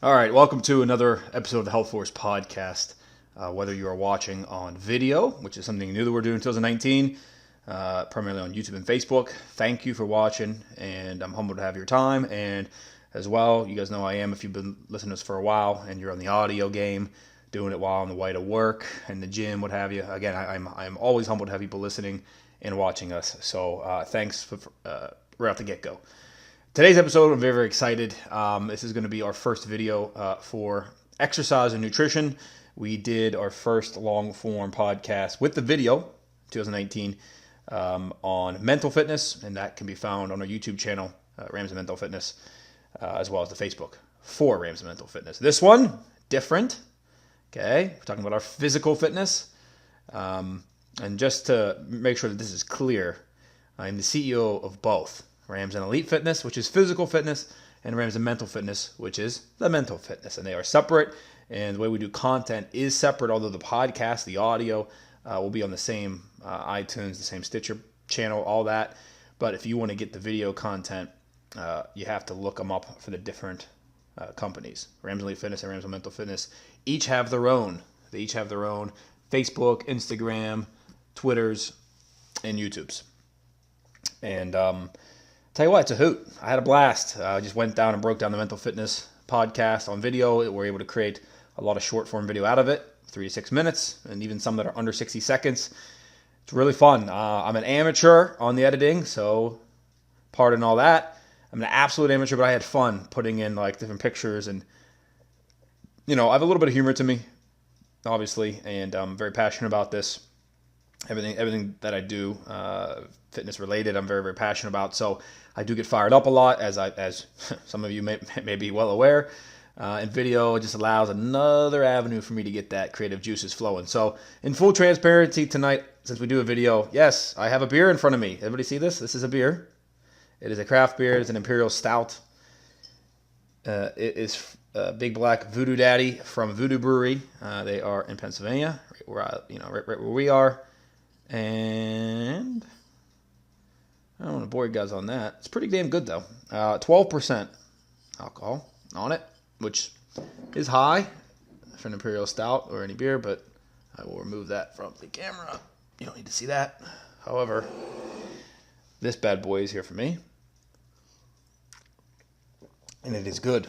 All right, welcome to another episode of the Health Force Podcast. Whether you are watching on video, which is something new that we're doing in 2019, primarily on YouTube and Facebook, thank you for watching, and I'm humbled to have your time. And as well, you guys know I am if you've been listening to us for a while and you're on the audio game, doing it while on the way to work, in the gym, what have you. Again, I'm always humbled to have people listening and watching us. So thanks for, right off the get-go. Today's episode, I'm very, very excited. This is going to be our first video for exercise and nutrition. We did our first long-form podcast with the video, 2019, on mental fitness, and that can be found on our YouTube channel, Ramsey Mental Fitness, as well as the Facebook for Ramsey Mental Fitness. This one, different. Okay, we're talking about our physical fitness. And just to make sure that this is clear, I'm the CEO of both. Ramsey Elite Fitness, which is physical fitness, and Ramsey Mental Fitness, which is the mental fitness. And they are separate, and the way we do content is separate, although the podcast, the audio, will be on the same iTunes, the same Stitcher channel, all that. But if you want to get the video content, you have to look them up for the different companies. Ramsey Elite Fitness and Ramsey Mental Fitness each have their own. They each have their own Facebook, Instagram, Twitters, and YouTubes. And tell you what, it's a hoot. I had a blast. I just went down and broke down the mental fitness podcast on video. We're able to create a lot of short form video out of it, 3 to 6 minutes, and even some that are under 60 seconds. It's really fun. I'm an amateur on the editing, so pardon all that. I'm an absolute amateur, but I had fun putting in like different pictures, and I have a little bit of humor to me, obviously, and I'm very passionate about this. Everything that I do, fitness related, I'm very, very passionate about. So I do get fired up a lot, as some of you may be well aware. And video just allows another avenue for me to get that creative juices flowing. So in full transparency tonight, since we do a video, yes, I have a beer in front of me. Everybody see this? This is a beer. It is a craft beer. It's an Imperial Stout. It is Big Black Voodoo Daddy from Voodoo Brewery. They are in Pennsylvania, right where we are. And I don't want to bore you guys on that. It's pretty damn good, though. 12% alcohol on it, which is high for an Imperial Stout or any beer, but I will remove that from the camera. You don't need to see that. However, this bad boy is here for me, and it is good.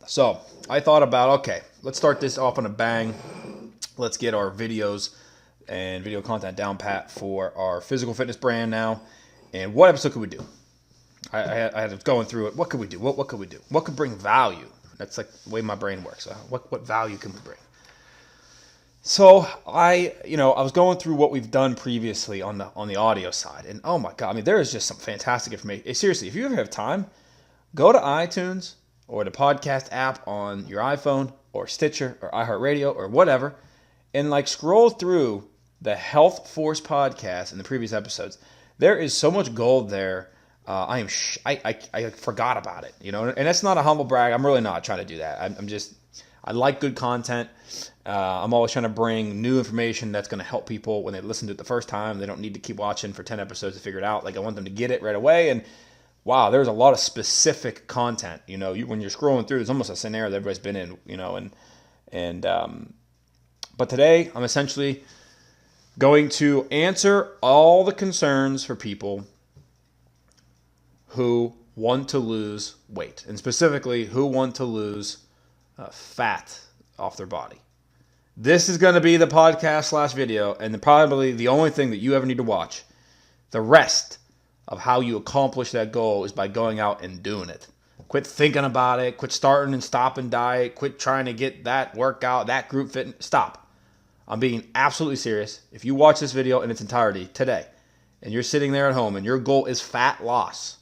So I thought about, okay, let's start this off on a bang. Let's get our videos and video content down pat for our physical fitness brand now. And what episode could we do? I had going through it. What could we do? What could we do? What could bring value? That's like the way my brain works. What value can we bring? So I was going through what we've done previously on the audio side, and oh my god, I mean, there is just some fantastic information. Seriously, if you ever have time, go to iTunes or the podcast app on your iPhone or Stitcher or iHeartRadio or whatever, and like scroll through the Health Force podcast in the previous episodes. There is so much gold there. I forgot about it, and that's not a humble brag. I'm really not trying to do that. I like good content. I'm always trying to bring new information that's going to help people when they listen to it the first time. They don't need to keep watching for 10 episodes to figure it out. Like, I want them to get it right away. And wow, there's a lot of specific content. When you're scrolling through, there's almost a scenario that everybody's been in. But today I'm essentially going to answer all the concerns for people who want to lose weight, and specifically who want to lose fat off their body. This is going to be the podcast / video, and probably the only thing that you ever need to watch. The rest of how you accomplish that goal is by going out and doing it. Quit thinking about it. Quit starting and stopping diet. Quit trying to get that workout, that group fitness. Stop. I'm being absolutely serious. If you watch this video in its entirety today, and you're sitting there at home, and your goal is fat loss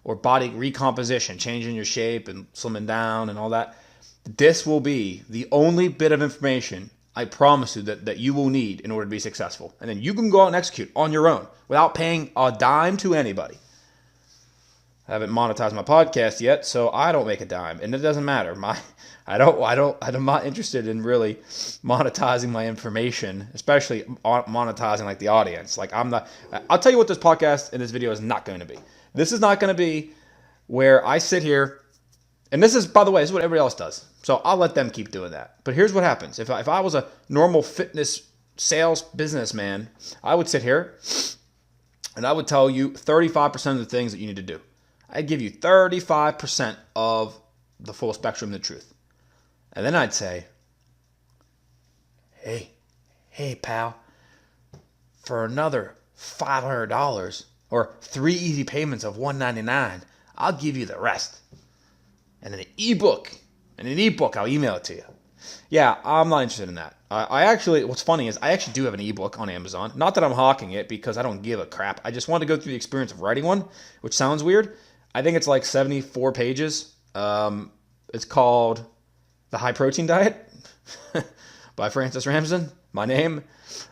or body recomposition, changing your shape and slimming down and all that, this will be the only bit of information I promise you that you will need in order to be successful. And then you can go out and execute on your own without paying a dime to anybody. I haven't monetized my podcast yet, so I don't make a dime, and it doesn't matter. I'm not interested in really monetizing my information, especially monetizing like the audience. I'll tell you what this podcast and this video is not going to be. This is not going to be where I sit here And this is, by the way, this is what everybody else does. So I'll let them keep doing that. But here's what happens. If I was a normal fitness sales businessman, I would sit here and I would tell you 35% of the things that you need to do. I'd give you 35% of the full spectrum of the truth. And then I'd say, hey, pal, for another $500 or 3 easy payments of $199, I'll give you the rest. And an ebook, I'll email it to you. Yeah, I'm not interested in that. I actually, what's funny is I actually do have an ebook on Amazon. Not that I'm hawking it because I don't give a crap. I just want to go through the experience of writing one, which sounds weird. I think it's like 74 pages. It's called The High Protein Diet by Francis Ramsden, my name.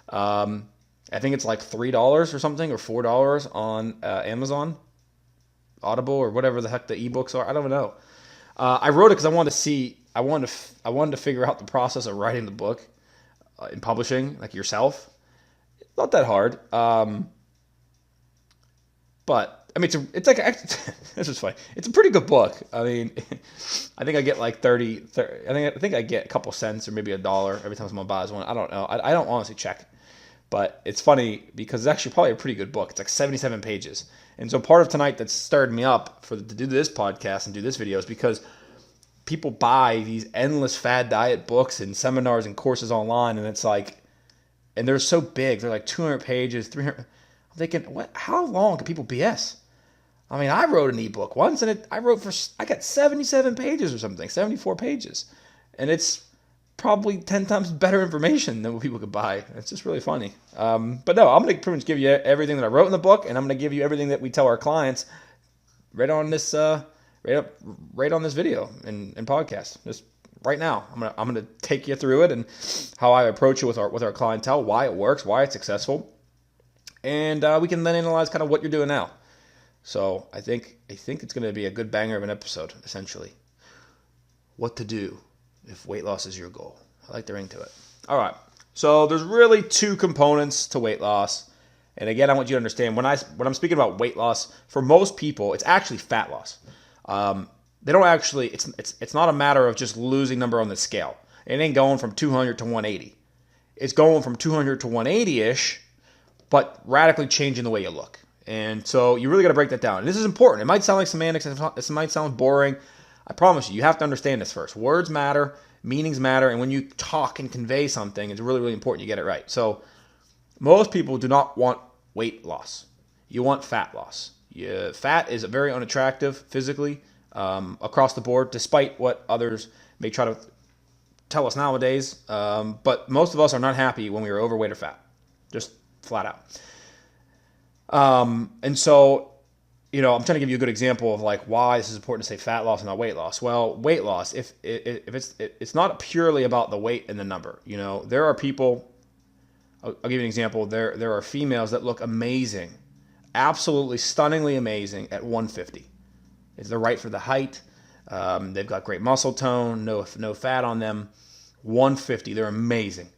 I think it's like $3 or something, or $4 on Amazon, Audible, or whatever the heck the ebooks are. I don't know. I wrote it because I wanted to see. I wanted to figure out the process of writing the book and publishing, like yourself. It's not that hard. But I mean, it's like this is funny. It's a pretty good book. I mean, I think I get like 30 I think I get a couple cents or maybe $1 every time someone buys one. I don't know. I don't honestly check. But it's funny because it's actually probably a pretty good book. It's like 77 pages. And so part of tonight that stirred me up to do this podcast and do this video is because people buy these endless fad diet books and seminars and courses online, and it's like, and they're so big. They're like 200 pages, 300. I'm thinking, what? How long can people BS? I mean, I wrote an ebook once, and I got 77 pages or something, 74 pages, and it's probably 10 times better information than what people could buy. It's just really funny. But no, I'm going to pretty much give you everything that I wrote in the book, and I'm going to give you everything that we tell our clients right on this right on this video and podcast. Just right now, I'm gonna take you through it and how I approach it with our clientele, why it works, why it's successful, and we can then analyze kind of what you're doing now. So I think it's going to be a good banger of an episode, essentially. What to do if weight loss is your goal. I like the ring to it. All right. So there's really two components to weight loss. And again, I want you to understand when I'm speaking about weight loss, for most people, it's actually fat loss. They don't actually, it's not a matter of just losing number on the scale. It ain't going from 200 to 180. It's going from 200 to 180-ish, but radically changing the way you look. And so you really got to break that down. And this is important. It might sound like semantics. It might sound boring. I promise you have to understand this first. Words matter, meanings matter, and when you talk and convey something, it's really, really important you get it right. So most people do not want weight loss. You want fat loss. Fat is very unattractive physically across the board, despite what others may try to tell us nowadays. But most of us are not happy when we are overweight or fat, just flat out. And so, I'm trying to give you a good example of like why this is important to say fat loss and not weight loss. Well, weight loss, if it's not purely about the weight and the number. There are people. I'll give you an example. There are females that look amazing, absolutely stunningly amazing at 150. They're right for the height. They've got great muscle tone, no fat on them. 150, they're amazing.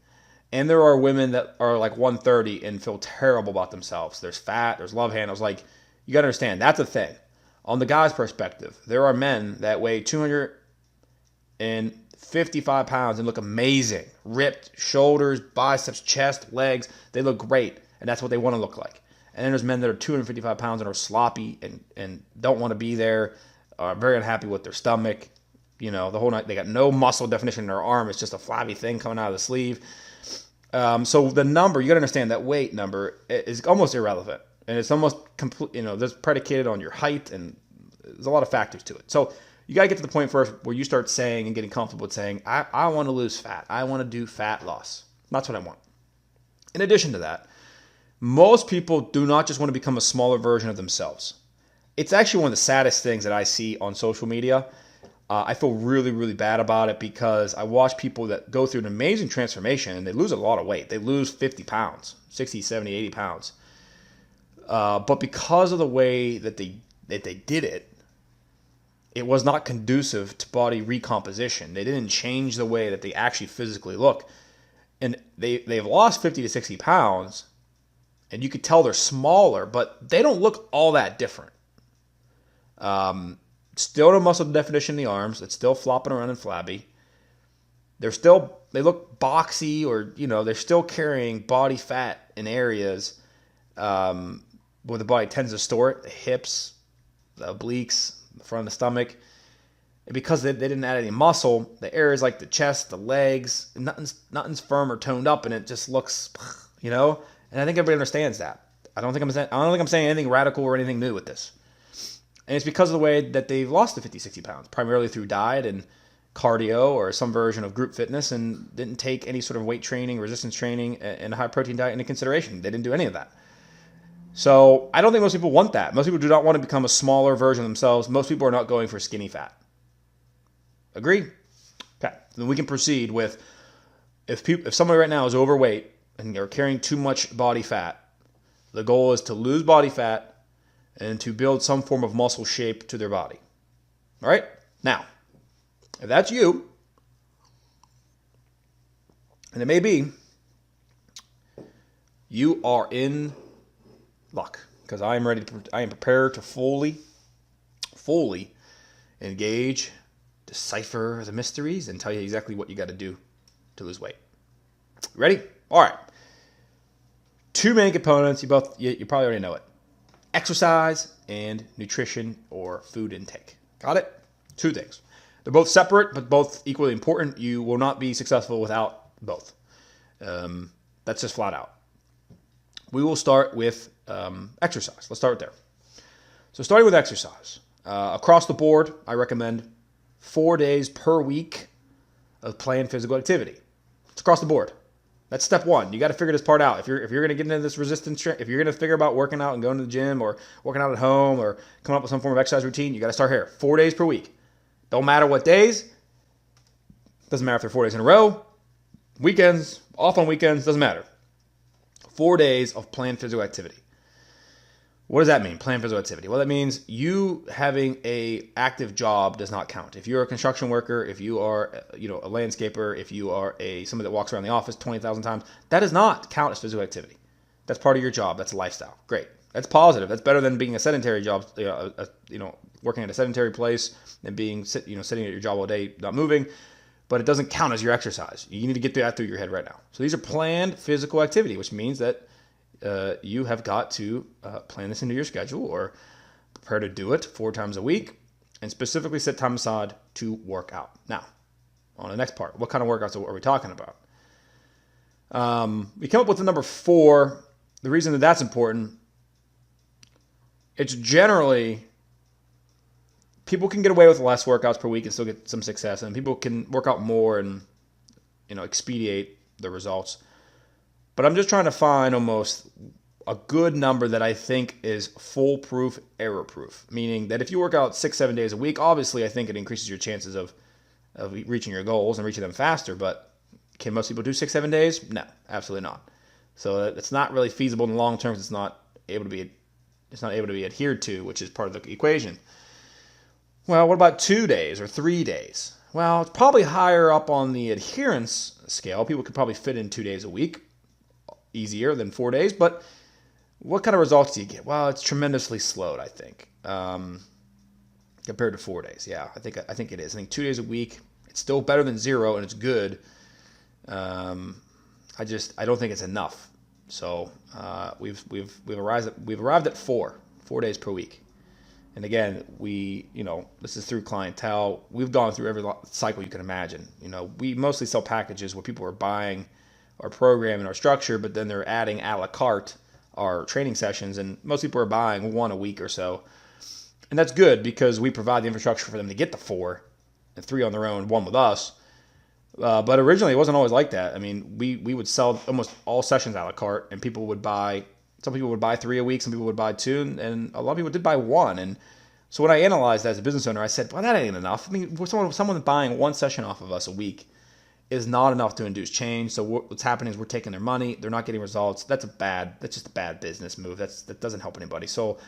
And there are women that are like 130 and feel terrible about themselves. There's fat, there's love handles. Like, you got to understand, that's a thing. On the guy's perspective, there are men that weigh 255 pounds and look amazing. Ripped shoulders, biceps, chest, legs. They look great, and that's what they want to look like. And then there's men that are 255 pounds and are sloppy and don't want to be there, are very unhappy with their stomach. The whole night, they got no muscle definition in their arm. It's just a flabby thing coming out of the sleeve. So the number, you got to understand that weight number is almost irrelevant. And it's almost complete, that's predicated on your height, and there's a lot of factors to it. So you got to get to the point first where you start saying and getting comfortable with saying, I want to lose fat. I want to do fat loss. That's what I want. In addition to that, most people do not just want to become a smaller version of themselves. It's actually one of the saddest things that I see on social media. I feel really, really bad about it because I watch people that go through an amazing transformation and they lose a lot of weight. They lose 50 pounds, 60, 70, 80 pounds. But because of the way that they did it, it was not conducive to body recomposition. They didn't change the way that they actually physically look. And they've lost 50 to 60 pounds, and you could tell they're smaller, but they don't look all that different. Still no muscle definition in the arms. It's still flopping around and flabby. They look boxy, or they're still carrying body fat in areas where the body tends to store it: the hips, the obliques, the front of the stomach. And because they didn't add any muscle, the areas like the chest, the legs, nothing's firm or toned up, and it just looks, And I think everybody understands that. I don't think I'm saying anything radical or anything new with this. And it's because of the way that they've lost the 50, 60 pounds, primarily through diet and cardio or some version of group fitness, and didn't take any sort of weight training, resistance training, and a high protein diet into consideration. They didn't do any of that. So I don't think most people want that. Most people do not want to become a smaller version of themselves. Most people are not going for skinny fat. Agree? Okay. Then we can proceed with, if somebody right now is overweight and they're carrying too much body fat, the goal is to lose body fat and to build some form of muscle shape to their body. All right? Now, if that's you, and it may be, you are in luck, because I am prepared to fully engage, decipher the mysteries, and tell you exactly what you got to do to lose weight. Ready? All right. Two main components. You probably already know it: exercise and nutrition or food intake. Got it? Two things. They're both separate, but both equally important. You will not be successful without both. That's just flat out. We will start with exercise. Let's start there. So starting with exercise. Across the board, I recommend 4 days per week of planned physical activity. It's across the board. That's step one. You got to figure this part out. If you're going to get into this resistance, if you're going to figure about working out and going to the gym, or working out at home, or coming up with some form of exercise routine, you got to start here. 4 days per week. Don't matter what days. Doesn't matter if they're 4 days in a row. Weekends, off on weekends, doesn't matter. 4 days of planned physical activity. What does that mean, planned physical activity? Well, that means you having a active job does not count. If you're a construction worker, if you are a landscaper, if you are somebody that walks around the office 20,000 times, that does not count as physical activity. That's part of your job. That's a lifestyle. Great. That's positive. That's better than being a sedentary job, working at a sedentary place and being sitting at your job all day not moving. But it doesn't count as your exercise. You need to get that through your head right now. So these are planned physical activity, which means that you have got to plan this into your schedule, or prepare to do it 4 times a week, and specifically set time aside to work out. Now, on the next part, what kind of workouts are we talking about? We came up with the number 4. The reason that that's important, it's generally, people can get away with less workouts per week and still get some success, and people can work out more and expedite the results. But I'm just trying to find almost a good number that I think is foolproof, error-proof. Meaning that if you work out 6-7 days a week, obviously I think it increases your chances of reaching your goals and reaching them faster. But can most people do 6-7 days? No, absolutely not. So it's not really feasible in the long term. It's not able to be adhered to, which is part of the equation. Well, what about 2 days or 3 days? Well, it's probably higher up on the adherence scale. People could probably fit in 2 days a week, easier than 4 days. But what kind of results do you get? Well, it's tremendously slowed, I think, compared to 4 days. Yeah, I think it is. I think 2 days a week, it's still better than 0, and it's good. I don't think it's enough. So we've arrived at 4 days per week. And again, this is through clientele. We've gone through every cycle you can imagine. We mostly sell packages where people are buying our program and our structure, but then they're adding a la carte our training sessions, and most people are buying 1 a week or so. And that's good because we provide the infrastructure for them to get the 4, and 3 on their own, 1 with us. But originally it wasn't always like that. I mean, we would sell almost all sessions a la carte, and some people would buy 3 a week, some people would buy 2, and a lot of people did buy 1. And so when I analyzed that as a business owner, I said, well, that ain't enough. I mean, someone buying 1 session off of us a week is not enough to induce change. So what's happening is we're taking their money. They're not getting results. That's just a bad business move. That doesn't help anybody. So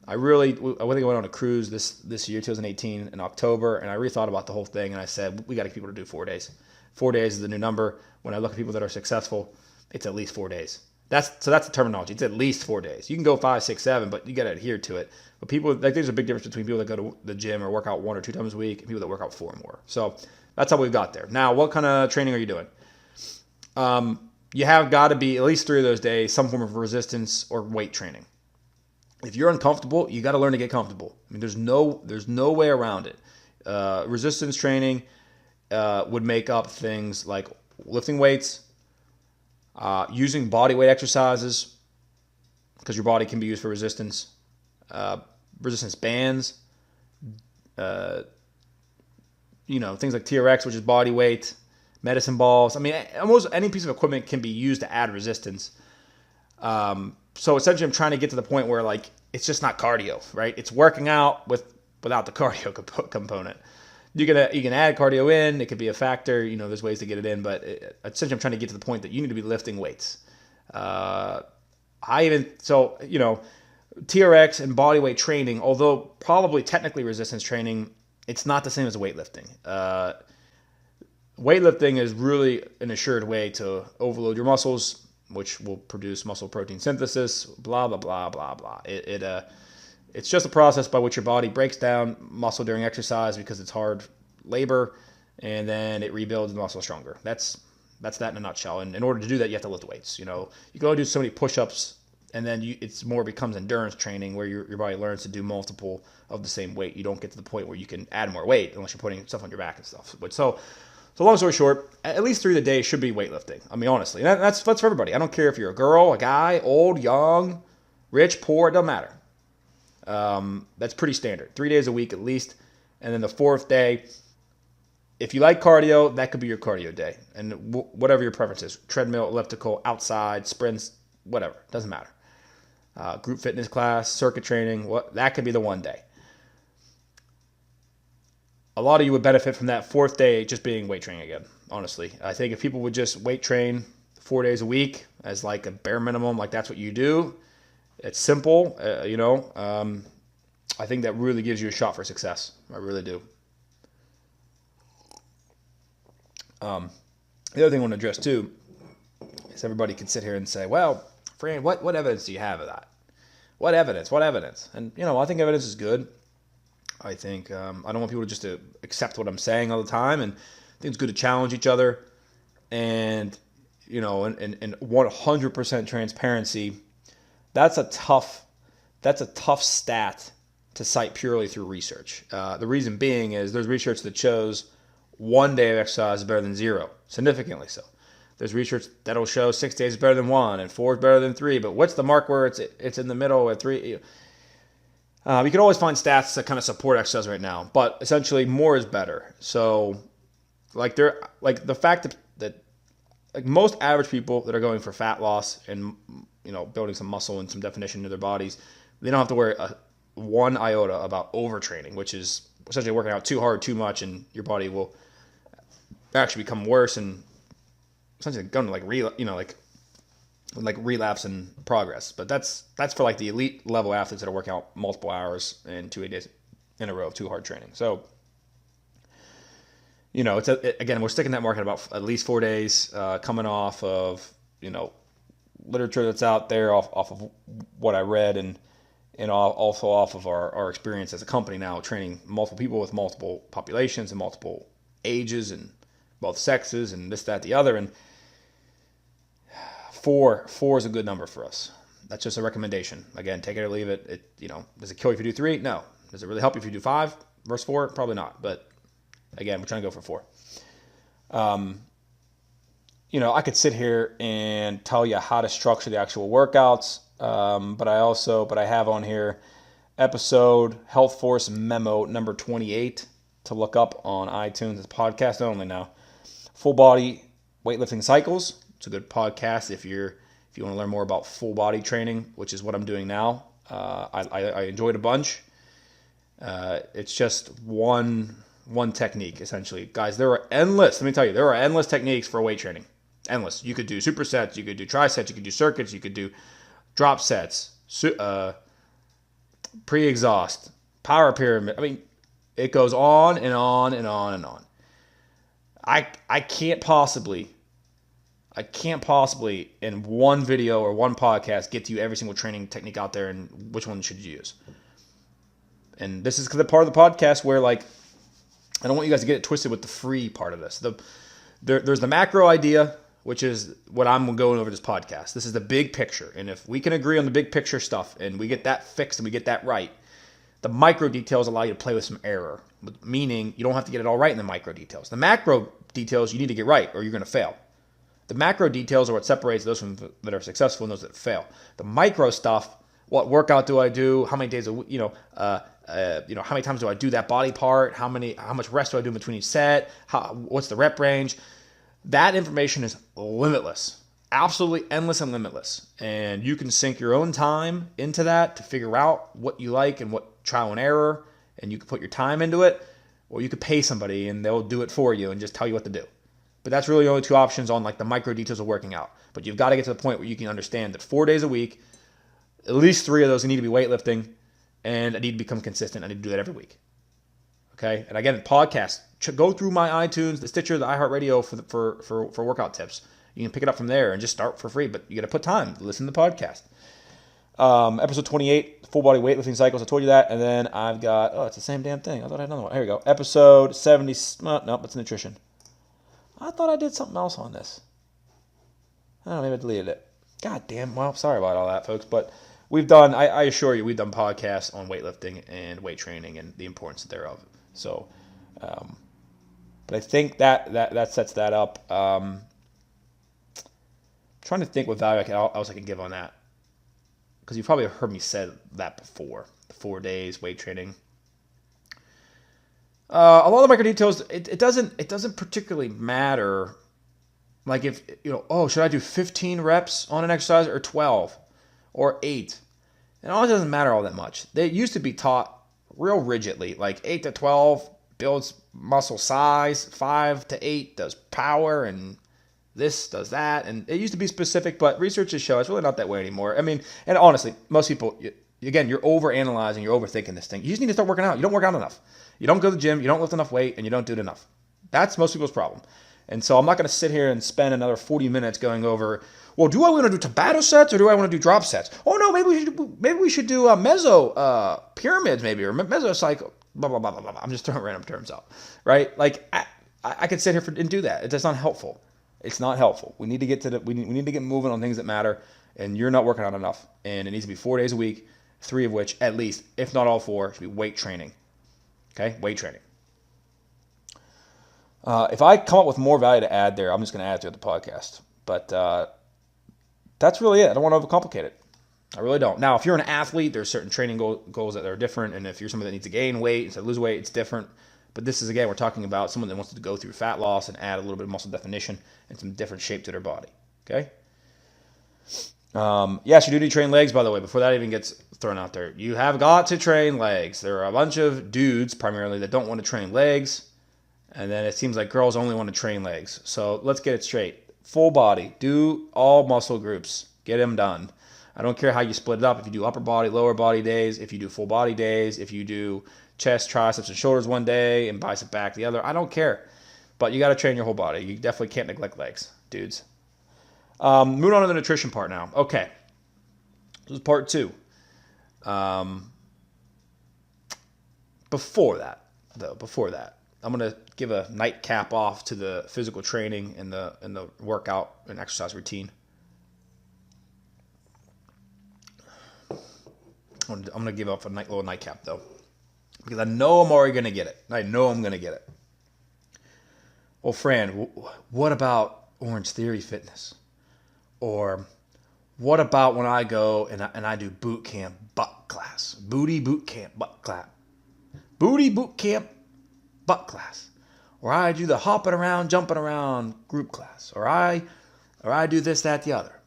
I think I went on a cruise this year, 2018, in October, and I rethought about the whole thing, and I said, we got to get people to do 4 days. 4 days is the new number. When I look at people that are successful, it's at least 4 days. That's the terminology. It's at least 4 days. You can go 5, 6, 7, but you got to adhere to it. But people, like, there's a big difference between people that go to the gym or work out 1 or 2 times a week and people that work out 4 or more. So that's how we've got there. Now, what kind of training are you doing? You have got to be at least 3 of those days some form of resistance or weight training. If you're uncomfortable, you got to learn to get comfortable. I mean, there's no way around it. Resistance training would make up things like lifting weights, using body weight exercises, because your body can be used for resistance, resistance bands, things like TRX, which is body weight, medicine balls. I mean, almost any piece of equipment can be used to add resistance. So essentially, I'm trying to get to the point where, like, it's just not cardio, right? It's working out without the cardio component. You can add cardio in. It could be a factor. There's ways to get it in, but essentially, I'm trying to get to the point that you need to be lifting weights. TRX and bodyweight training, although probably technically resistance training, it's not the same as weightlifting. Weightlifting is really an assured way to overload your muscles, which will produce muscle protein synthesis, blah, blah, blah, blah, blah. It's just a process by which your body breaks down muscle during exercise because it's hard labor, and then it rebuilds the muscle stronger. That's that in a nutshell. And in order to do that, you have to lift weights. You can only do so many push-ups, and then it's more becomes endurance training where your body learns to do multiple of the same weight. You don't get to the point where you can add more weight unless you're putting stuff on your back and stuff. But so long story short, at least 3 of the day should be weightlifting. I mean, honestly, that's for everybody. I don't care if you're a girl, a guy, old, young, rich, poor, it doesn't matter. That's pretty standard. 3 days a week at least. And then the 4th day, if you like cardio, that could be your cardio day. And whatever your preference is, treadmill, elliptical, outside, sprints, whatever, doesn't matter. Group fitness class, circuit training, that could be the one day. A lot of you would benefit from that 4th day just being weight training again, honestly. I think if people would just weight train 4 days a week as like a bare minimum, like that's what you do, it's simple, I think that really gives you a shot for success. I really do. The other thing I want to address too is everybody can sit here and say, well, Fran, what evidence do you have of that? What evidence? And, I think evidence is good. I think I don't want people just to accept what I'm saying all the time, and I think it's good to challenge each other. And, and 100% transparency, that's a tough stat to cite purely through research. The reason being is there's research that shows 1 day of exercise is better than 0, significantly so. There's research that'll show 6 days is better than 1 and 4 is better than 3. But what's the mark where it's in the middle at 3? You can always find stats that kind of support exercise right now, but essentially more is better. So, the fact that most average people that are going for fat loss and building some muscle and some definition into their bodies, they don't have to worry one iota about overtraining, which is essentially working out too hard, too much, and your body will actually become worse and essentially going to relapse and progress. But that's for like the elite level athletes that are working out multiple hours and 2 days in a row of too hard training. So, it's again, we're sticking that market about at least 4 days, coming off of literature that's out there, off of what I read, and also off of our experience as a company now, training multiple people with multiple populations and multiple ages and both sexes and this, that, the other. And four is a good number for us. That's just a recommendation. Again, take it or leave it. Does it kill you if you do 3? No. Does it really help you if you do 5 versus 4? Probably not. But again, we're trying to go for 4. I could sit here and tell you how to structure the actual workouts, but I have on here episode Health Force Memo number 28 to look up on iTunes. It's podcast only now. Full body weightlifting cycles. It's a good podcast if you want to learn more about full body training, which is what I'm doing now. I enjoyed a bunch. It's just one technique, essentially. Guys, there are endless techniques for weight training. Endless. You could do supersets, you could do trisets, you could do circuits, you could do drop sets, pre-exhaust, power pyramid. I mean, it goes on and on and on and on. I can't possibly I can't possibly in one video or one podcast get to you every single training technique out there and which one should you use. And this is the part of the podcast where, like, I don't want you guys to get it twisted with the free part of this. There's the macro idea, which is what I'm going over this podcast. This is the big picture. And if we can agree on the big picture stuff and we get that fixed and we get that right, the micro details allow you to play with some error, meaning you don't have to get it all right in the micro details. The macro details you need to get right or you're going to fail. The macro details are what separates those from that are successful and those that fail. The micro stuff, what workout do I do? How many days a week? How many times do I do that body part? How much rest do I do in between each set? What's the rep range? That information is limitless, absolutely endless and limitless. And you can sink your own time into that to figure out what you like and what trial and error, and you can put your time into it, or you could pay somebody and they'll do it for you and just tell you what to do. But that's really the only two options on like the micro details of working out. But you've got to get to the point where you can understand that 4 days a week, at least 3 of those need to be weightlifting, and I need to become consistent. I need to do that every week. Okay? And again, podcast. Go through my iTunes, the Stitcher, the iHeartRadio for workout tips. You can pick it up from there and just start for free. But you got to put time to listen to the podcast. Episode 28, full body weightlifting cycles. I told you that. And then I've got, it's the same damn thing. I thought I had another one. Here we go. Episode 70. Nope, it's nutrition. I thought I did something else on this. I don't know, maybe I deleted it. God damn. Well, sorry about all that, folks. But we've done, I assure you, we've done podcasts on weightlifting and weight training and the importance thereof. So, but I think that sets that up. Trying to think what value else I can give on that. Because you've probably heard me say that before. The 4 days, weight training. A lot of the micro details, it doesn't particularly matter. Like if, should I do 15 reps on an exercise or 12 or 8? It all doesn't matter all that much. They used to be taught real rigidly, like 8 to 12 builds muscle size, 5 to 8 does power, and this does that. And it used to be specific, but research has shown it's really not that way anymore. I mean, and honestly, most people, again, you're overanalyzing, you're overthinking this thing. You just need to start working out. You don't work out enough. You don't go to the gym, you don't lift enough weight, and you don't do it enough. That's most people's problem. And so I'm not going to sit here and spend another 40 minutes going over, well, do I want to do Tabata sets or do I want to do drop sets? Oh, no, maybe we should do meso pyramids maybe, or mesocycle, blah, blah, blah, blah, blah. I'm just throwing random terms out, right? Like, I could sit here and do that. It's not helpful. It's not helpful. We need to get we need to get moving on things that matter, and you're not working out enough. And it needs to be 4 days a week, 3 of which, at least, if not all 4, should be weight training. Okay, weight training. If I come up with more value to add there, I'm just going to add it to the podcast. But that's really it. I don't want to overcomplicate it. I really don't. Now, if you're an athlete, there's certain training goals that are different. And if you're somebody that needs to gain weight instead of lose weight, it's different. But this is, again, we're talking about someone that wants to go through fat loss and add a little bit of muscle definition and some different shape to their body. Okay? Yes, you do need to train legs, by the way, before that even gets thrown out there. You have got to train legs. There are a bunch of dudes, primarily, that don't want to train legs. And then it seems like girls only want to train legs. So let's get it straight. Full body. Do all muscle groups. Get them done. I don't care how you split it up. If you do upper body, lower body days, if you do full body days, if you do chest, triceps, and shoulders one day and bicep back the other. I don't care. But you got to train your whole body. You definitely can't neglect legs, dudes. Moving on to the nutrition part now. Okay. This is part 2. Before that, I'm going to give a nightcap off to the physical training and the workout and exercise routine. I'm going to give up a little nightcap, though, because I know I'm already going to get it. I know I'm going to get it. Well, Fran, what about Orange Theory Fitness? Or what about when I go and I do boot camp butt class? Booty boot camp butt class. Booty boot camp butt class. Or I do the hopping around, jumping around group class. Or I do this, that, the other.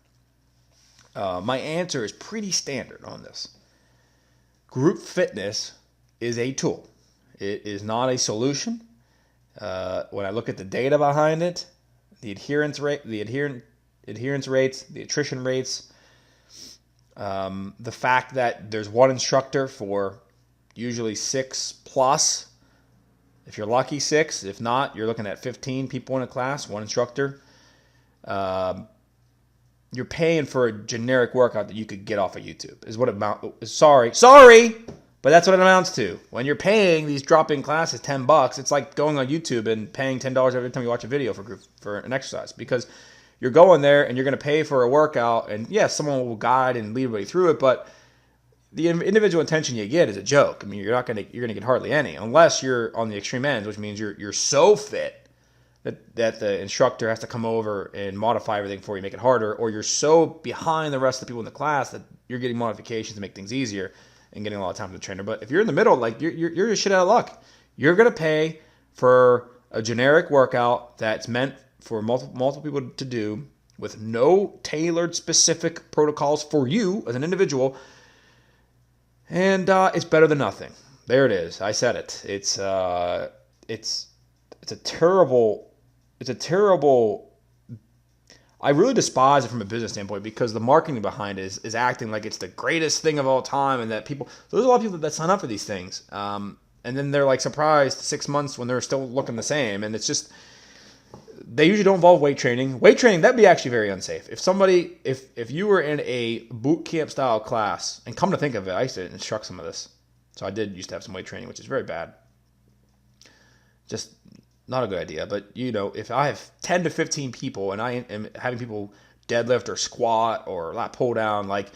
My answer is pretty standard on this. Group fitness is a tool. It is not a solution. When I look at the data behind it, the adherence rates, the attrition rates, the fact that there's one instructor for usually 6 plus. If you're lucky, 6. If not, you're looking at 15 people in a class, one instructor. you're paying for a generic workout that you could get off of YouTube. Is what it amounts. Sorry, but that's what it amounts to. When you're paying these drop-in classes $10, it's like going on YouTube and paying $10 every time you watch a video for an exercise, because you're going there and you're going to pay for a workout, and yes, someone will guide and lead everybody through it, but the individual attention you get is a joke. I mean, you're going to get hardly any, unless you're on the extreme ends, which means you're so fit that the instructor has to come over and modify everything for you, make it harder, or you're so behind the rest of the people in the class that you're getting modifications to make things easier and getting a lot of time with the trainer. But if you're in the middle, like you're just shit out of luck. You're going to pay for a generic workout that's meant for multiple people to do with no tailored specific protocols for you as an individual, and it's better than nothing. There it is. I said it. It's a terrible. I really despise it from a business standpoint, because the marketing behind it is acting like it's the greatest thing of all time, and that people. So there's a lot of people that sign up for these things, and then they're like surprised 6 months when they're still looking the same, and it's just. They usually don't involve weight training. Weight training, that'd be actually very unsafe. If you were in a boot camp style class, and come to think of it, I used to instruct some of this. So I used to have some weight training, which is very bad. Just not a good idea. But, if I have 10 to 15 people and I am having people deadlift or squat or lat pull down, like,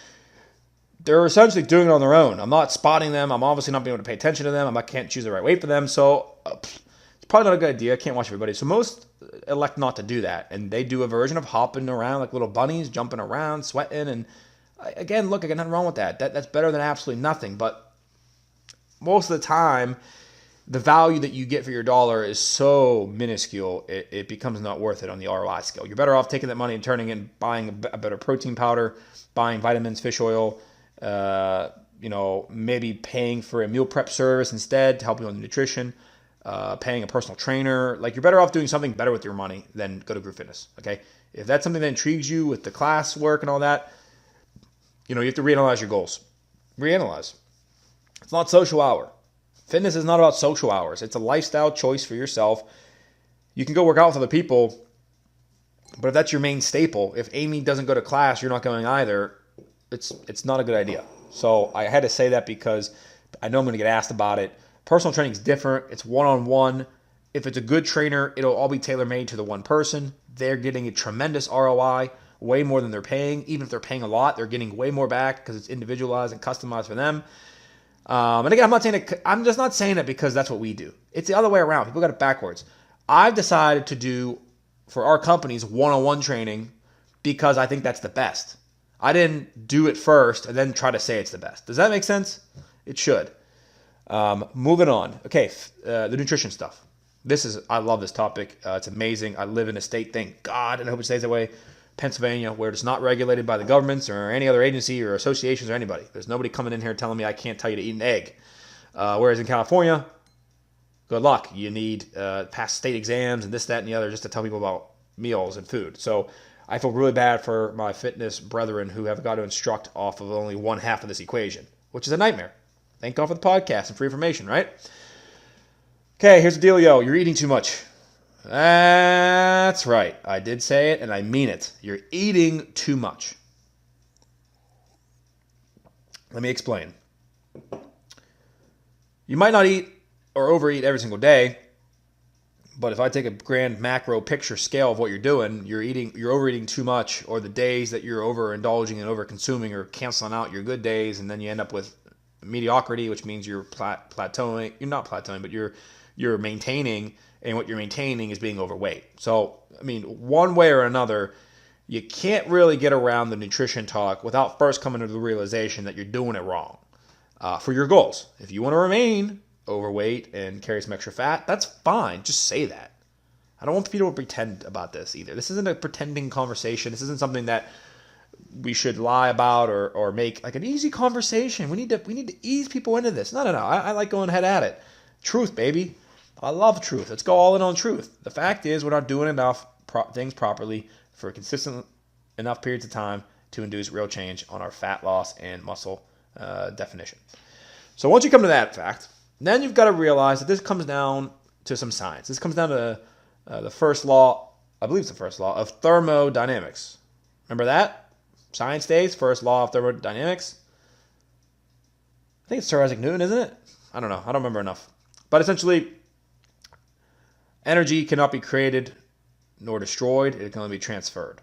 they're essentially doing it on their own. I'm not spotting them. I'm obviously not being able to pay attention to them. I can't choose the right weight for them. So it's probably not a good idea. I can't watch everybody. So most elect not to do that. And they do a version of hopping around like little bunnies, jumping around, sweating. And again, look, I got nothing wrong with that. That's better than absolutely nothing. But most of the time, the value that you get for your dollar is so minuscule, it becomes not worth it on the ROI scale. You're better off taking that money and turning it and buying a better protein powder, buying vitamins, fish oil, maybe paying for a meal prep service instead to help you on the nutrition, paying a personal trainer. Like, you're better off doing something better with your money than go to group fitness, okay? If that's something that intrigues you with the class work and all that, you have to reanalyze your goals. Reanalyze. It's not social hour. Fitness is not about social hours. It's a lifestyle choice for yourself. You can go work out with other people, but if that's your main staple, if Amy doesn't go to class, you're not going either, it's not a good idea. So I had to say that because I know I'm going to get asked about it. Personal training is different. It's one-on-one. If it's a good trainer, it'll all be tailor-made to the one person. They're getting a tremendous ROI, way more than they're paying. Even if they're paying a lot, they're getting way more back because it's individualized and customized for them. And again, I'm just not saying it because that's what we do. It's the other way around. People got it backwards. I've decided to do, for our companies, one-on-one training because I think that's the best. I didn't do it first and then try to say it's the best. Does that make sense? It should. Moving on. Okay, the nutrition stuff. I love this topic. It's amazing. I live in a state, thank God, and I hope it stays that way, Pennsylvania, where it's not regulated by the governments or any other agency or associations or anybody. There's nobody coming in here telling me I can't tell you to eat an egg. Whereas in California, good luck. You need pass state exams and this, that, and the other just to tell people about meals and food. So I feel really bad for my fitness brethren who have got to instruct off of only one half of this equation, which is a nightmare. Thank God for the podcast and free information, right? Okay, here's the dealio. You're eating too much. That's right. I did say it, and I mean it. You're eating too much. Let me explain. You might not eat or overeat every single day, but if I take a grand macro picture scale of what you're doing, you're overeating too much, or the days that you're overindulging and overconsuming or canceling out your good days, and then you end up with mediocrity, which means you're plateauing. You're not plateauing, but you're maintaining, and what you're maintaining is being overweight. So, I mean, one way or another, you can't really get around the nutrition talk without first coming to the realization that you're doing it wrong for your goals. If you want to remain overweight and carry some extra fat, that's fine. Just say that. I don't want people to pretend about this either. This isn't a pretending conversation. This isn't something that we should lie about or make like an easy conversation. We need to ease people into this. No. I like going ahead at it. Truth, baby. I love truth. Let's go all in on truth. The fact is, we're not doing enough things properly for consistent enough periods of time to induce real change on our fat loss and muscle definition. So once you come to that fact, then you've got to realize that this comes down to some science. This comes down to the first law I believe it's the first law of thermodynamics. Remember that? Science days, first law of thermodynamics. I think it's Sir Isaac Newton, isn't it? I don't know. I don't remember enough. But essentially, energy cannot be created nor destroyed. It can only be transferred.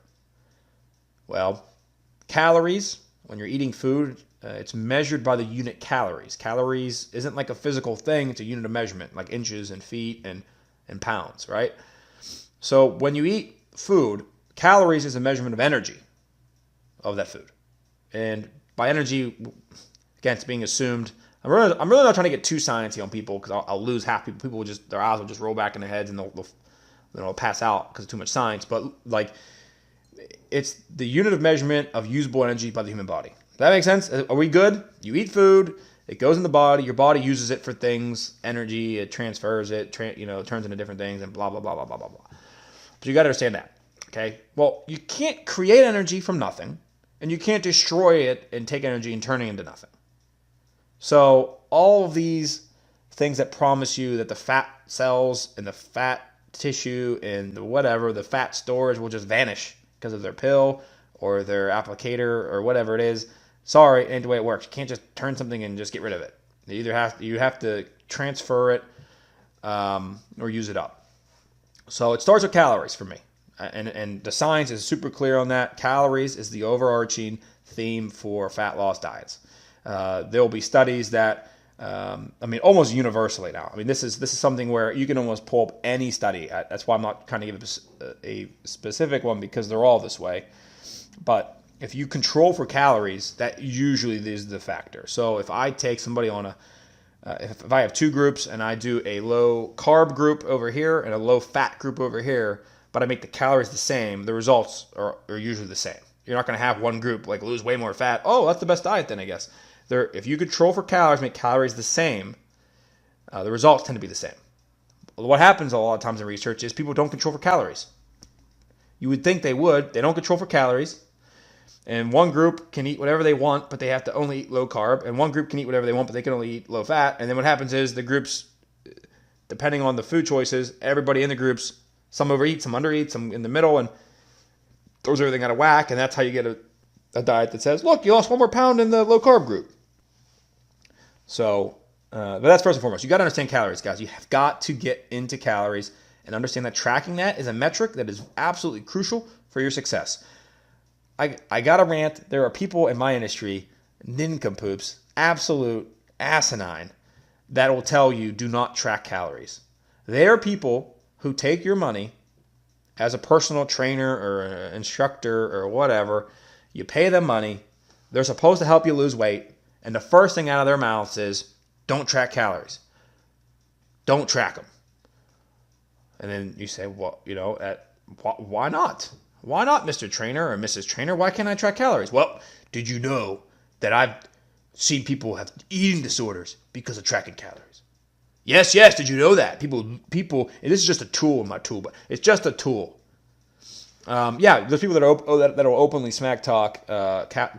Well, calories, when you're eating food, it's measured by the unit calories. Calories isn't like a physical thing. It's a unit of measurement, like inches and feet and pounds, right? So when you eat food, calories is a measurement of energy of that food. And by energy, again, it's being assumed. I'm really not trying to get too sciencey on people because I'll lose half people. People will just, their eyes will just roll back in their heads and they'll pass out because of too much science. But like, it's the unit of measurement of usable energy by the human body. Does that make sense? Are we good? You eat food, it goes in the body, your body uses it for things, energy, it transfers it, turns into different things and blah, blah, blah, blah, blah, blah, blah. But you got to understand that, okay? Well, you can't create energy from nothing, and you can't destroy it and take energy and turn it into nothing. So all of these things that promise you that the fat cells and the fat tissue and the fat storage will just vanish because of their pill or their applicator or whatever it is. Sorry, it ain't the way it works. You can't just turn something and just get rid of it. You have to transfer it or use it up. So it starts with calories for me. And the science is super clear on that. Calories is the overarching theme for fat loss diets. There will be studies that, almost universally now. This is something where you can almost pull up any study. That's why I'm not kind of giving a specific one because they're all this way. But if you control for calories, that usually is the factor. So if I take somebody on if I have two groups and I do a low carb group over here and a low fat group over here, but I make the calories the same, the results are usually the same. You're not going to have one group like lose way more fat. Oh, that's the best diet then, I guess. If you control for calories, make calories the same, the results tend to be the same. What happens a lot of times in research is people don't control for calories. You would think they would. They don't control for calories. And one group can eat whatever they want, but they have to only eat low carb. And one group can eat whatever they want, but they can only eat low fat. And then what happens is the groups, depending on the food choices, everybody in the groups, some overeat, some undereat, some in the middle, and throws everything out of whack. And that's how you get a diet that says, look, you lost 1 more pound in the low carb group. So, but that's first and foremost. You got to understand calories, guys. You have got to get into calories and understand that tracking that is a metric that is absolutely crucial for your success. I got to rant. There are people in my industry, nincompoops, absolute asinine, that will tell you do not track calories. They are people who take your money as a personal trainer or an instructor or whatever. You pay them money. They're supposed to help you lose weight. And the first thing out of their mouths is, don't track calories. Don't track them. And then you say, well, why not? Why not, Mr. Trainer or Mrs. Trainer? Why can't I track calories? Well, did you know that I've seen people have eating disorders because of tracking calories? Yes, did you know that? People, and this is just a tool in my tool, but it's just a tool. There's people that will openly smack talk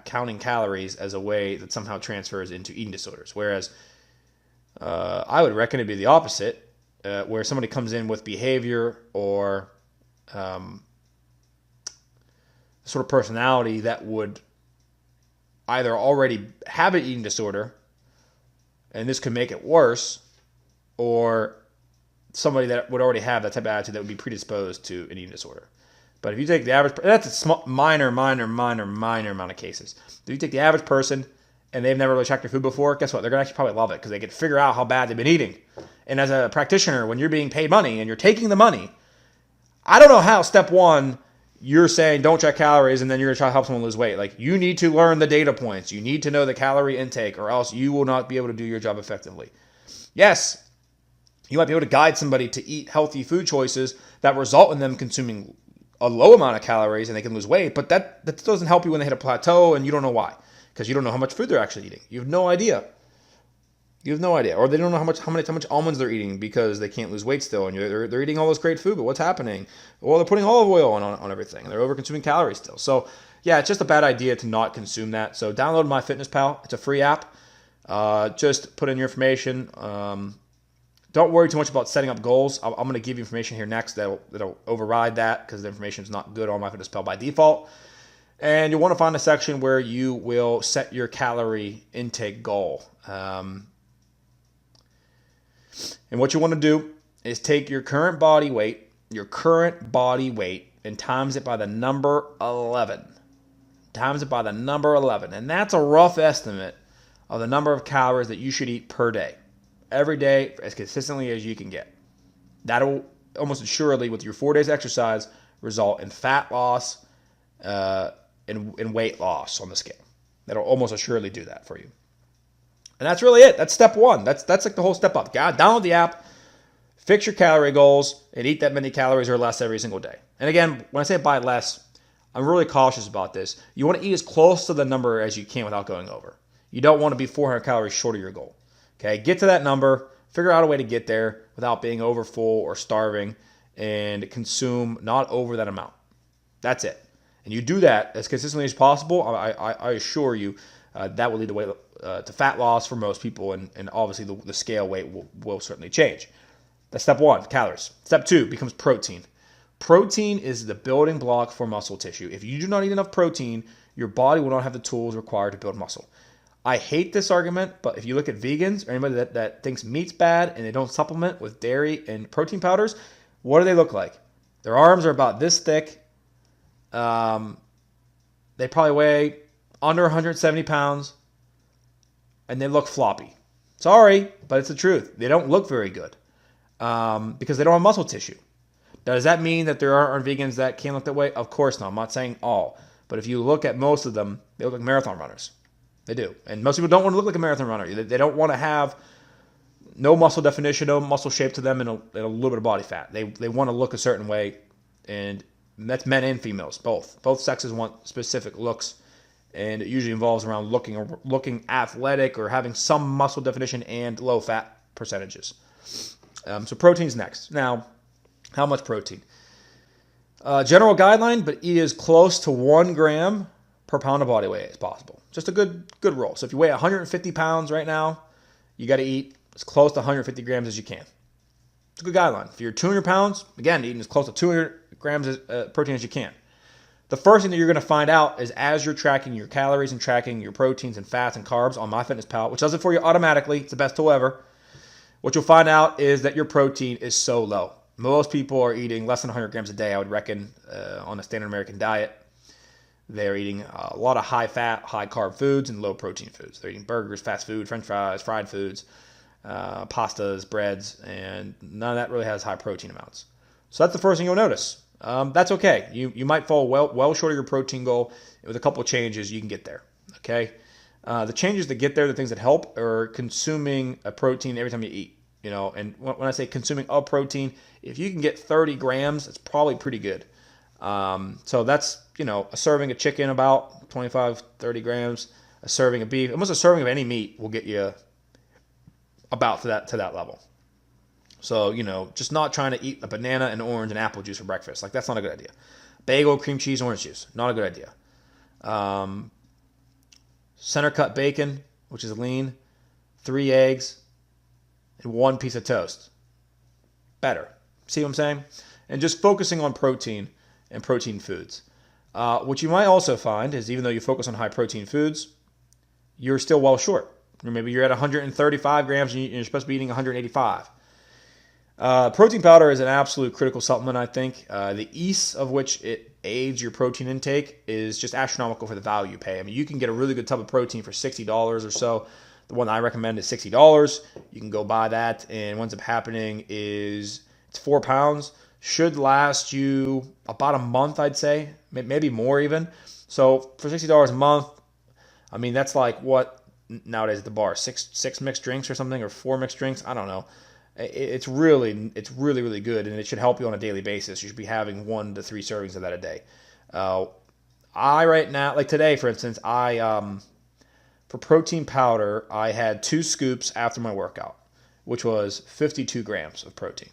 counting calories as a way that somehow transfers into eating disorders. Whereas I would reckon it'd be the opposite, where somebody comes in with behavior or sort of personality that would either already have an eating disorder, and this could make it worse, or somebody that would already have that type of attitude that would be predisposed to an eating disorder. But if you take the average, that's a small, minor amount of cases. If you take the average person and they've never really checked their food before, guess what? They're going to actually probably love it because they can figure out how bad they've been eating. And as a practitioner, when you're being paid money and you're taking the money, I don't know how step one, you're saying don't check calories and then you're going to try to help someone lose weight. Like, you need to learn the data points. You need to know the calorie intake or else you will not be able to do your job effectively. Yes, you might be able to guide somebody to eat healthy food choices that result in them consuming a low amount of calories and they can lose weight, but that doesn't help you when they hit a plateau and you don't know why, because you don't know how much food they're actually eating. You have no idea. Or they don't know how much almonds they're eating because they can't lose weight still, and they're eating all this great food, but what's happening? Well, they're putting olive oil on everything, and they're over-consuming calories still. So, yeah, it's just a bad idea to not consume that. So download MyFitnessPal. It's a free app. Just put in your information. Don't don't worry too much about setting up goals. I'm going to give you information here next that'll override that because the information is not good on MyFitnessPal by default. And you'll want to find a section where you will set your calorie intake goal. And what you want to do is take your current body weight, and times it by the number 11. And that's a rough estimate of the number of calories that you should eat per day. Every day, as consistently as you can get. That'll almost assuredly, with your 4 days exercise, result in fat loss and weight loss on the scale. That'll almost assuredly do that for you. And that's really it. That's step one. That's like the whole step up. Download the app, fix your calorie goals, and eat that many calories or less every single day. And again, when I say buy less, I'm really cautious about this. You want to eat as close to the number as you can without going over. You don't want to be 400 calories short of your goal. Okay, get to that number, figure out a way to get there without being over full or starving, and consume not over that amount. That's it. And you do that as consistently as possible, I assure you that will lead to fat loss for most people, and obviously the scale weight will certainly change. That's step one, calories. Step two becomes protein. Protein is the building block for muscle tissue. If you do not eat enough protein, your body will not have the tools required to build muscle. I hate this argument, but if you look at vegans or anybody that thinks meat's bad and they don't supplement with dairy and protein powders, what do they look like? Their arms are about this thick. They probably weigh under 170 pounds, and they look floppy. Sorry, but it's the truth. They don't look very good because they don't have muscle tissue. Now, does that mean that there aren't vegans that can look that way? Of course not. I'm not saying all. But if you look at most of them, they look like marathon runners. They do. And most people don't want to look like a marathon runner. They don't want to have no muscle definition, no muscle shape to them, and a little bit of body fat. They want to look a certain way, and that's men and females, both. Both sexes want specific looks, and it usually involves around looking athletic or having some muscle definition and low fat percentages. So protein's next. Now, how much protein? General guideline, but eat as close to 1 gram per pound of body weight as possible. Just a good rule. So if you weigh 150 pounds right now, you got to eat as close to 150 grams as you can. It's a good guideline. If you're 200 pounds, again, eating as close to 200 grams of protein as you can. The first thing that you're going to find out is as you're tracking your calories and tracking your proteins and fats and carbs on MyFitnessPal, which does it for you automatically. It's the best tool ever. What you'll find out is that your protein is so low. Most people are eating less than 100 grams a day, I would reckon, on a standard American diet. They're eating a lot of high-fat, high-carb foods and low-protein foods. They're eating burgers, fast food, french fries, fried foods, pastas, breads, and none of that really has high protein amounts. So that's the first thing you'll notice. That's okay. You might fall well short of your protein goal. With a couple of changes, you can get there. Okay. The changes that get there, the things that help, are consuming a protein every time you eat. And when I say consuming a protein, if you can get 30 grams, it's probably pretty good. So that's, a serving of chicken about 25, 30 grams, a serving of beef, almost a serving of any meat will get you about to that level. So, just not trying to eat a banana and orange and apple juice for breakfast. Like, that's not a good idea. Bagel, cream cheese, orange juice, not a good idea. Center cut bacon, which is lean, 3 eggs, and 1 piece of toast. Better. See what I'm saying? And just focusing on protein and protein foods. What you might also find is even though you focus on high protein foods, you're still well short. Or maybe you're at 135 grams and you're supposed to be eating 185. Protein powder is an absolute critical supplement, I think. The ease of which it aids your protein intake is just astronomical for the value you pay. I mean, you can get a really good tub of protein for $60 or so. The one I recommend is $60. You can go buy that, and what ends up happening is it's 4 pounds. Should last you about a month, I'd say, maybe more even. So for $60 a month, I mean, that's like what nowadays at the bar, six mixed drinks or something, or 4 mixed drinks. I don't know. It's really good, and it should help you on a daily basis. You should be having 1 to 3 servings of that a day. I right now, like today, for instance, for protein powder, I had 2 scoops after my workout, which was 52 grams of protein.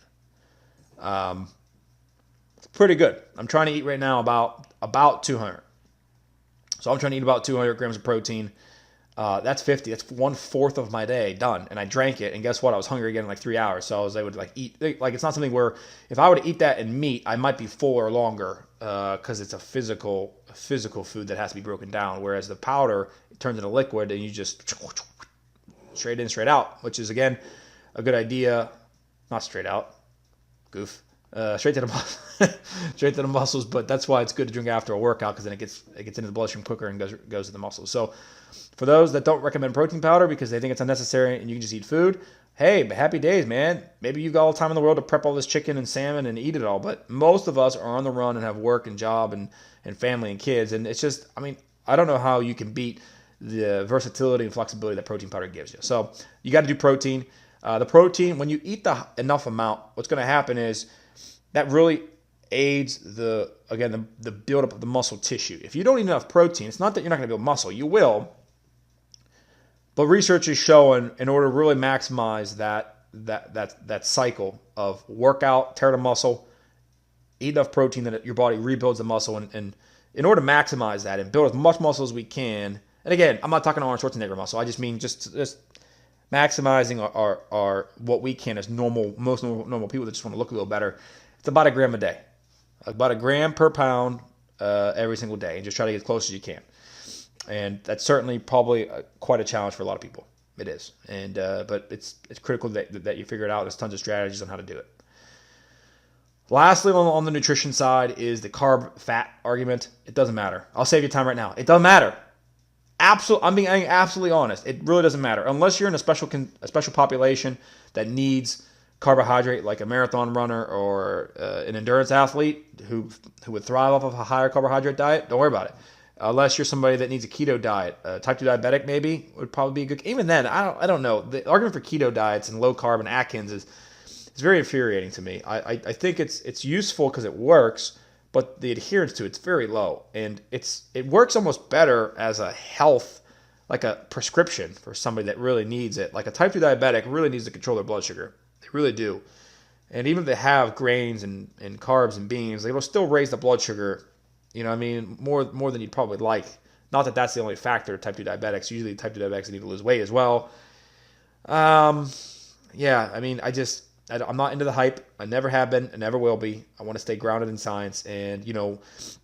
It's pretty good. I'm trying to eat right now about 200. So I'm trying to eat about 200 grams of protein That's 50. That's 1/4 of my day done. And I drank it. And guess what? I was hungry again in like 3 hours. So I was able to like eat. Like, it's not something where if I were to eat that in meat, I might be full or longer because it's a physical food that has to be broken down. Whereas the powder, it turns into liquid and you just straight in, straight out, which is, again, a good idea. Not straight out. Goof. Straight to the straight to the muscles, but that's why it's good to drink after a workout, because then it gets into the bloodstream quicker and goes to the muscles. So for those that don't recommend protein powder because they think it's unnecessary and you can just eat food, hey, happy days, man. Maybe you've got all the time in the world to prep all this chicken and salmon and eat it all, but most of us are on the run and have work and job and family and kids, and it's just, I mean, I don't know how you can beat the versatility and flexibility that protein powder gives you. So you got to do protein. The protein, when you eat enough amount, what's going to happen is that really aids the buildup of the muscle tissue. If you don't eat enough protein, it's not that you're not going to build muscle. You will. But research is showing in order to really maximize that cycle of workout, tear the muscle, eat enough protein that your body rebuilds the muscle. And in order to maximize that and build as much muscle as we can, and again, I'm not talking Arnold Schwarzenegger muscle. I just mean just maximizing our what we can as most normal people that just want to look a little better. It's about 1 gram a day, about 1 gram per pound every single day, and just try to get as close as you can. And that's certainly probably quite a challenge for a lot of people. It is, and but it's critical that you figure it out. There's tons of strategies on how to do it. Lastly, on the nutrition side is the carb-fat argument. It doesn't matter. I'll save you time right now. It doesn't matter. I'm being absolutely honest. It really doesn't matter unless you're in a special population that needs carbohydrate, like a marathon runner or an endurance athlete who would thrive off of a higher carbohydrate diet. Don't worry about it. Unless you're somebody that needs a keto diet, type 2 diabetic maybe would probably be a good. Even then, I don't know. The argument for keto diets and low carb and Atkins is very infuriating to me. I think it's useful because it works, but the adherence to it's very low, and it works almost better as a health, like a prescription for somebody that really needs it. Like a type 2 diabetic really needs to control their blood sugar. They really do. And even if they have grains and carbs and beans, they will still raise the blood sugar. You know what I mean? More than you'd probably like. Not that that's the only factor of type 2 diabetics. Usually type 2 diabetics need to lose weight as well. Yeah, I mean, I'm not into the hype. I never have been. I never will be. I want to stay grounded in science. And,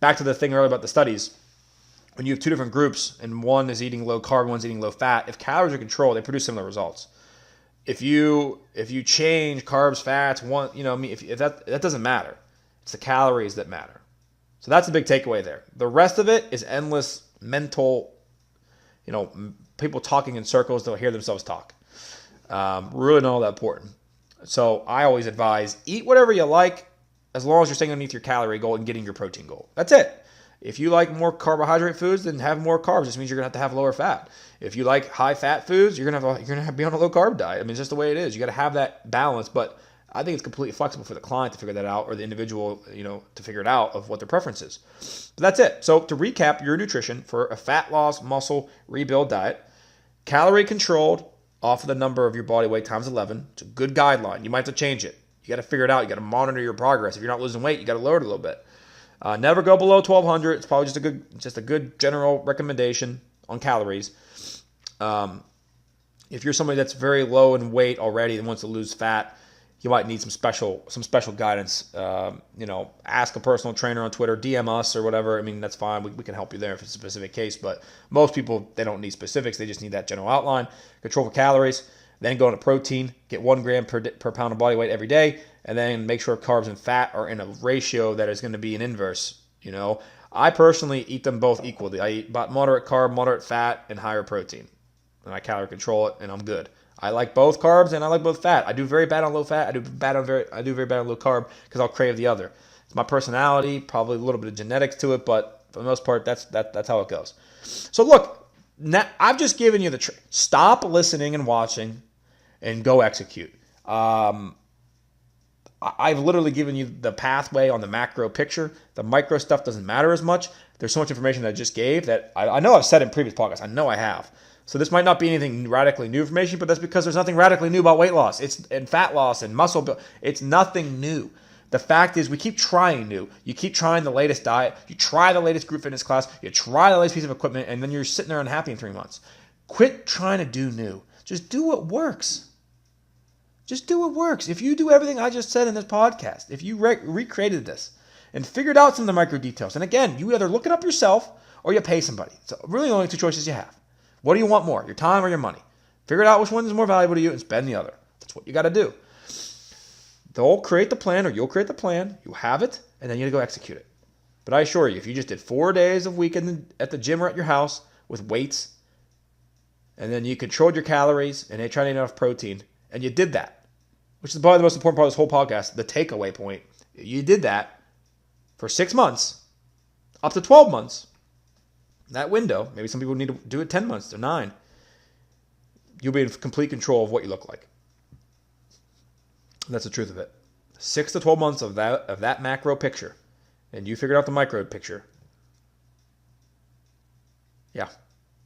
back to the thing earlier about the studies. When you have two different groups and one is eating low carb, one's eating low fat, if calories are controlled, they produce similar results. If you change carbs, fats, if that doesn't matter. It's the calories that matter. So that's a big takeaway there. The rest of it is endless mental, people talking in circles. They'll hear themselves talk. Really not all that important. So I always advise, eat whatever you like as long as you're staying underneath your calorie goal and getting your protein goal. That's it. If you like more carbohydrate foods, then have more carbs. This means you're going to have lower fat. If you like high fat foods, you're going to be on a low carb diet. I mean, it's just the way it is. You got to have that balance, but I think it's completely flexible for the client to figure that out, or the individual, to figure it out of what their preference is. But that's it. So to recap your nutrition for a fat loss, muscle rebuild diet, calorie controlled off of the number of your body weight times 11. It's a good guideline. You might have to change it. You got to figure it out. You got to monitor your progress. If you're not losing weight, you got to lower it a little bit. Never go below 1,200. It's probably just a good general recommendation on calories. If you're somebody that's very low in weight already and wants to lose fat, you might need some special guidance. Ask a personal trainer on Twitter, DM us or whatever. I mean, that's fine. We can help you there if it's a specific case. But most people, they don't need specifics. They just need that general outline. Control for calories. Then go into protein. Get 1 gram per pound of body weight every day. And then make sure carbs and fat are in a ratio that is going to be an inverse. I personally eat them both equally. I eat about moderate carb, moderate fat, and higher protein. And I calorie control it, and I'm good. I like both carbs and I like both fat. I do very bad on low fat. I do very bad on low carb because I'll crave the other. It's my personality, probably a little bit of genetics to it, but for the most part, that's how it goes. So look, now I've just given you the trick. Stop listening and watching, and go execute. I've literally given you the pathway on the macro picture. The micro stuff doesn't matter as much. There's so much information that I just gave that I know I've said in previous podcasts. I know I have. So this might not be anything radically new information, but that's because there's nothing radically new about weight loss. And fat loss and muscle build. It's nothing new. The fact is we keep trying new. You keep trying the latest diet. You try the latest group fitness class. You try the latest piece of equipment, and then you're sitting there unhappy in 3 months. Quit trying to do new. Just do what works. Just do what works. If you do everything I just said in this podcast, if you recreated this and figured out some of the micro details, and again, you either look it up yourself or you pay somebody. So really only two choices you have. What do you want more, your time or your money? Figure out which one is more valuable to you and spend the other. That's what you got to do. They'll create the plan or you'll create the plan. You have it, and then you got to go execute it. But I assure you, if you just did 4 days a week at the gym or at your house with weights, and then you controlled your calories and you tried to eat enough protein, and you did that, which is probably the most important part of this whole podcast, the takeaway point. You did that for 6 months, up to 12 months. That window, maybe some people need to do it 10 months or 9. You'll be in complete control of what you look like. And that's the truth of it. 6 to 12 months of that macro picture, and you figured out the micro picture. Yeah,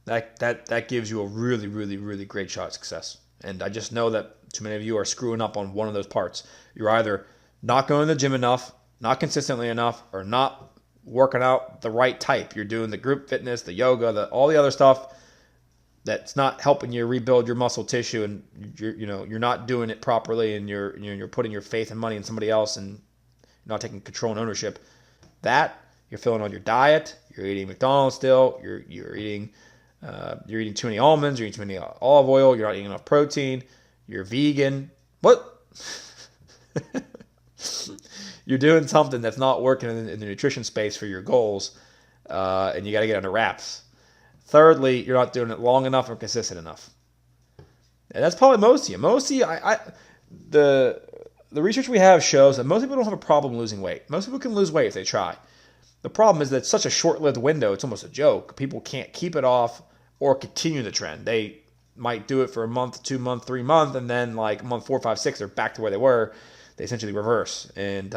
that gives you a really, really, really great shot at success. And I just know that too many of you are screwing up on one of those parts. You're either not going to the gym enough, not consistently enough, or not working out the right type. You're doing the group fitness, the yoga, all the other stuff that's not helping you rebuild your muscle tissue, and you're not doing it properly, and you're putting your faith and money in somebody else, and you're not taking control and ownership. That you're filling on your diet. You're eating McDonald's still. You're eating too many almonds. You're eating too many olive oil. You're not eating enough protein. You're vegan. What? You're doing something that's not working in the nutrition space for your goals, and you got to get under wraps. Thirdly, you're not doing it long enough or consistent enough. And that's probably most of you. Most of you, the research we have shows that most people don't have a problem losing weight. Most people can lose weight if they try. The problem is that it's such a short-lived window, it's almost a joke. People can't keep it off or continue the trend. They might do it for a month, 2 months, 3 months, and then like month 4, 5, 6, they're back to where they were. They essentially reverse. And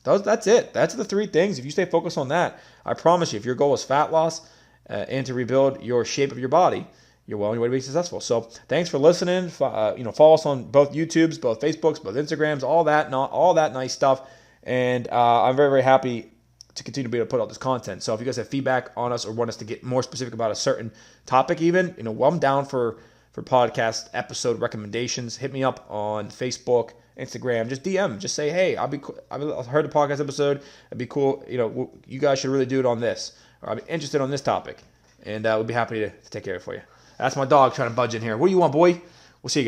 that's it. That's the 3 things. If you stay focused on that, I promise you, if your goal is fat loss and to rebuild your shape of your body, you're well on your way to be successful. So thanks for listening. Follow us on both YouTubes, both Facebooks, both Instagrams, all that nice stuff. And I'm very, very happy to continue to be able to put out this content. So if you guys have feedback on us or want us to get more specific about a certain topic even, well, I'm down for podcast episode recommendations. Hit me up on Facebook, Instagram, just DM, just say, hey, I heard the podcast episode. It'd be cool. You guys should really do it on this, or I'm interested on this topic, and we'll be happy to take care of it for you. That's my dog trying to budge in here. What do you want, boy? We'll see you guys.